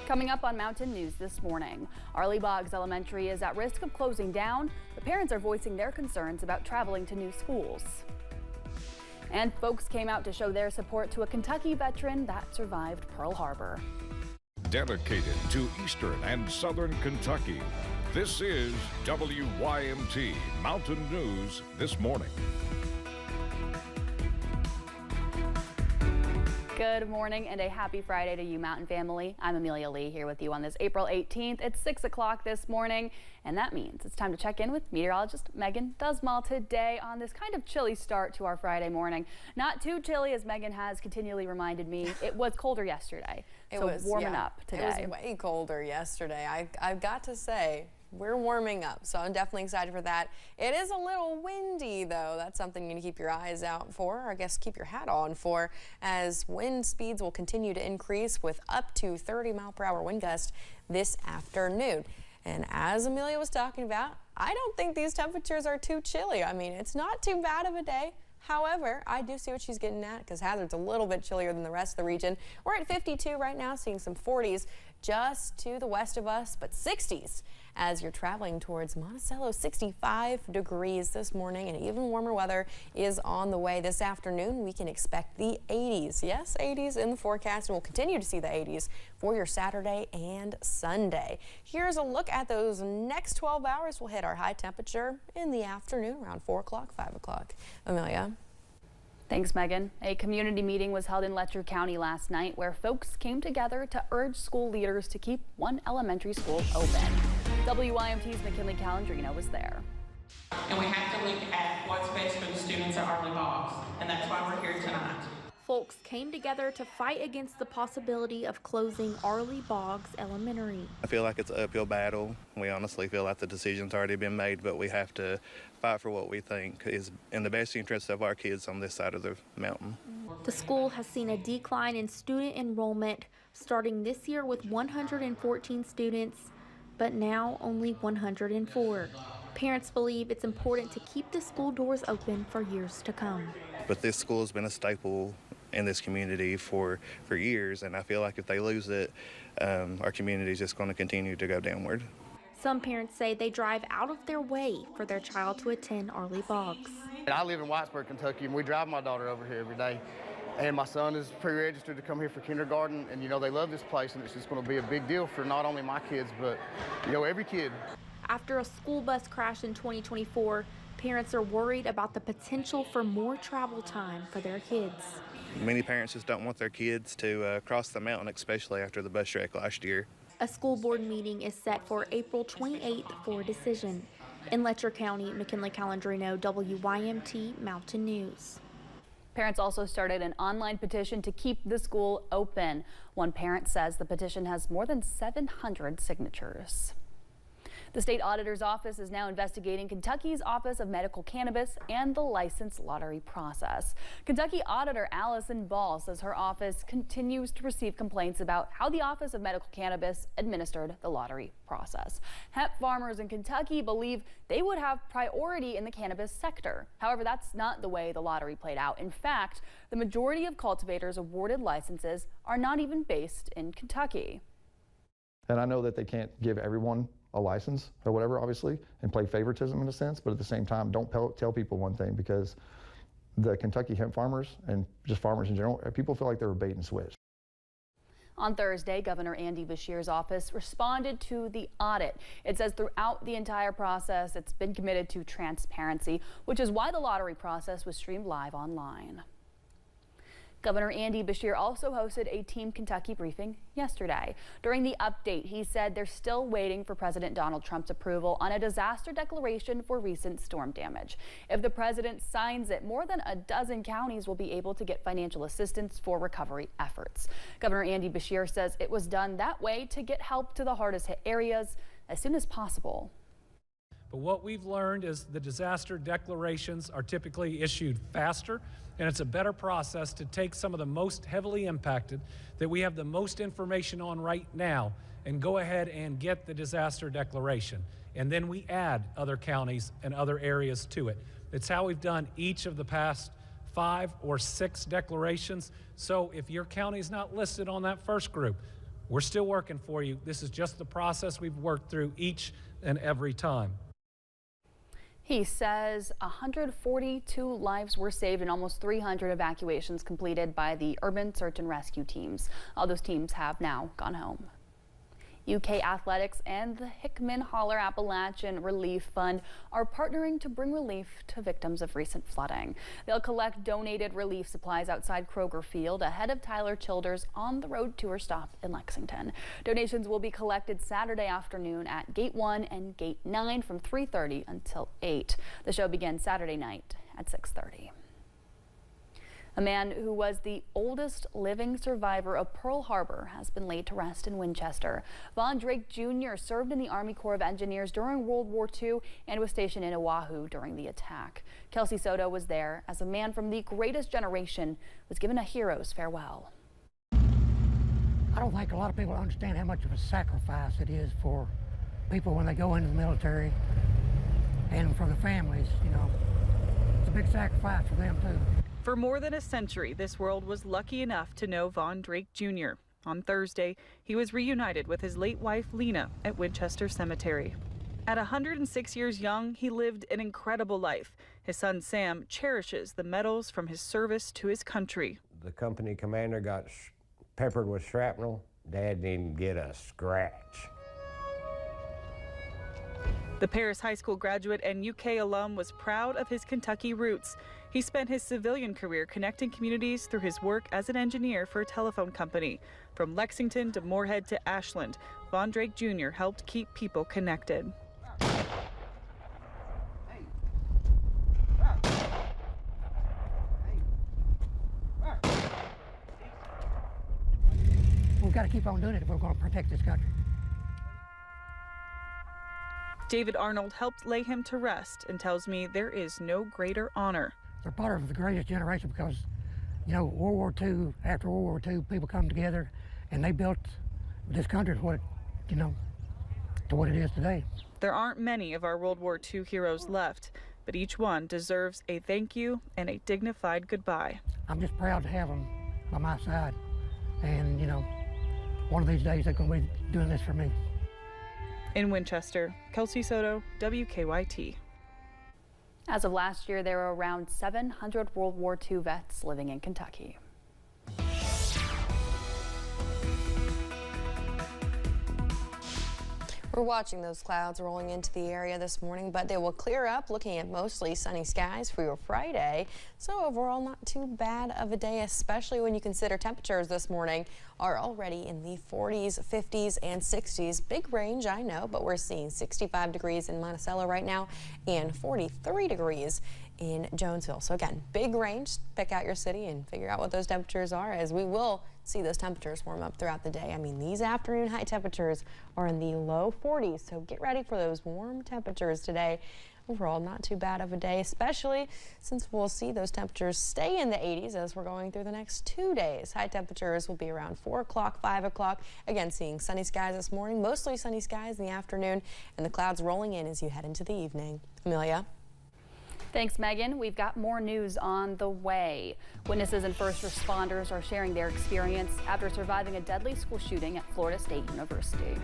Coming up on Mountain News this morning, Arleigh Boggs Elementary is at risk of closing down. The parents are voicing their concerns about traveling to new schools. And folks came out to show their support to a Kentucky veteran that survived Pearl Harbor. Dedicated to Eastern and Southern Kentucky, this is WYMT Mountain News this morning. Good morning and a happy Friday to you, Mountain family. I'm Amelia Lee here with you on this April 18th. It's 6 o'clock this morning, and that means it's time to check in with meteorologist Megan Dusmal today on this kind of chilly start to our Friday morning. Not too chilly, as Megan has continually reminded me. It was colder yesterday, so warming up today. It was way colder yesterday. I've got to say, we're warming up, so I'm definitely excited for that. It is a little windy, though. That's something you need to keep your eyes out for, or I guess keep your hat on for, as wind speeds will continue to increase with up to 30-mile-per-hour wind gusts this afternoon. And as Amelia was talking about, I don't think these temperatures are too chilly. I mean, it's not too bad of a day. However, I do see what she's getting at, because Hazard's a little bit chillier than the rest of the region. We're at 52 right now, seeing some 40s just to the west of us, but 60s as you're traveling towards Monticello. 65 degrees this morning, and even warmer weather is on the way this afternoon. We can expect the 80s. Yes, 80s in the forecast, and we'll continue to see the 80s for your Saturday and Sunday. Here's a look at those next 12 hours. We'll hit our high temperature in the afternoon around 4 o'clock, 5 o'clock. Amelia. Thanks, Megan. A community meeting was held in Letcher County last night where folks came together to urge school leaders to keep one elementary school open. WYMT's McKinley Calandrino was there. And we have to look at what's best for the students at Arleigh Boggs, and that's why we're here tonight. Folks came together to fight against the possibility of closing Arleigh Boggs Elementary. I feel like it's an uphill battle. We honestly feel like the decision's already been made, but we have to fight for what we think is in the best interest of our kids on this side of the mountain. The school has seen a decline in student enrollment, starting this year with 114 students, but now only 104. Parents believe it's important to keep the school doors open for years to come. But this school has been a staple in this community for years, and I feel like if they lose it, our community is just going to continue to go downward. Some parents say they drive out of their way for their child to attend Arleigh Boggs. I live in Whitesburg, Kentucky, and we drive my daughter over here every day. And my son is pre-registered to come here for kindergarten, and, you know, they love this place, and it's just going to be a big deal for not only my kids, but, you know, every kid. After a school bus crash in 2024, parents are worried about the potential for more travel time for their kids. Many parents just don't want their kids to cross the mountain, especially after the bus wreck last year. A school board meeting is set for April 28th for a decision. In Letcher County, McKinley Calandrino, WYMT Mountain News. Parents also started an online petition to keep the school open. One parent says the petition has more than 700 signatures. The state auditor's office is now investigating Kentucky's Office of Medical Cannabis and the license lottery process. Kentucky Auditor Allison Ball says her office continues to receive complaints about how the Office of Medical Cannabis administered the lottery process. Hemp farmers in Kentucky believe they would have priority in the cannabis sector. However, that's not the way the lottery played out. In fact, the majority of cultivators awarded licenses are not even based in Kentucky. And I know that they can't give everyone a license or whatever, obviously, and play favoritism in a sense, but at the same time, don't tell people one thing, because the Kentucky hemp farmers and just farmers in general, people feel like they were bait and switch. On Thursday, Governor Andy Beshear's office responded to the audit. It says throughout the entire process, it's been committed to transparency, which is why the lottery process was streamed live online. Governor Andy Beshear also hosted a Team Kentucky briefing yesterday. During the update, he said they're still waiting for President Donald Trump's approval on a disaster declaration for recent storm damage. If the president signs it, more than a dozen counties will be able to get financial assistance for recovery efforts. Governor Andy Beshear says it was done that way to get help to the hardest hit areas as soon as possible. But what we've learned is the disaster declarations are typically issued faster, and it's a better process to take some of the most heavily impacted that we have the most information on right now and go ahead and get the disaster declaration. And then we add other counties and other areas to it. It's how we've done each of the past 5 or 6 declarations. So if your county is not listed on that first group, We're still working for you. This is just the process we've worked through each and every time. He says 142 lives were saved and almost 300 evacuations completed by the urban search and rescue teams. All those teams have now gone home. UK Athletics and the Hickman Holler Appalachian Relief Fund are partnering to bring relief to victims of recent flooding. They'll collect donated relief supplies outside Kroger Field ahead of Tyler Childers' On the Road tour stop in Lexington. Donations will be collected Saturday afternoon at Gate 1 and Gate 9 from 3:30 until 8. The show begins Saturday night at 6:30. A man who was the oldest living survivor of Pearl Harbor has been laid to rest in Winchester. Von Drake Jr. served in the Army Corps of Engineers during World War II and was stationed in Oahu during the attack. Kelsey Soto was there as a man from the greatest generation was given a hero's farewell. I don't think a lot of people understand how much of a sacrifice it is for people when they go into the military and for the families, you know. It's a big sacrifice for them too. For more than a century, this world was lucky enough to know Von Drake Jr. On Thursday, he was reunited with his late wife, Lena, at Winchester Cemetery. At 106 years young, he lived an incredible life. His son, Sam, cherishes the medals from his service to his country. The company commander got peppered with shrapnel. Dad didn't get a scratch. The Paris High School graduate and UK alum was proud of his Kentucky roots. He spent his civilian career connecting communities through his work as an engineer for a telephone company. From Lexington to Moorhead to Ashland, Von Drake Jr. helped keep people connected. We've got to keep on doing it if we're going to protect this country. David Arnold helped lay him to rest and tells me there is no greater honor. They're part of the greatest generation because, you know, World War II, after World War II, people come together and they built this country to what, you know, to what it is today. There aren't many of our World War II heroes left, but each one deserves a thank you and a dignified goodbye. I'm just proud to have them by my side. And, you know, one of these days they're going to be doing this for me. In Winchester, Kelsey Soto, WKYT. As of last year, there were around 700 World War II vets living in Kentucky. We're watching those clouds rolling into the area this morning, but they will clear up, looking at mostly sunny skies for your Friday. So overall, not too bad of a day, especially when you consider temperatures this morning are already in the 40s, 50s, and 60s. Big range, I know, but we're seeing 65 degrees in Monticello right now and 43 degrees in Jonesville. So again, big range. Pick out your city and figure out what those temperatures are, as we will see those temperatures warm up throughout the day. I mean, these afternoon high temperatures are in the low 40s, so get ready for those warm temperatures today. Overall, not too bad of a day, especially since we'll see those temperatures stay in the 80s as we're going through the next 2 days. High temperatures will be around 4 o'clock, 5 o'clock. Again, seeing sunny skies this morning, mostly sunny skies in the afternoon, and the clouds rolling in as you head into the evening. Amelia? Thanks, Megan. We've got more news on the way. Witnesses and first responders are sharing their experience after surviving a deadly school shooting at Florida State University.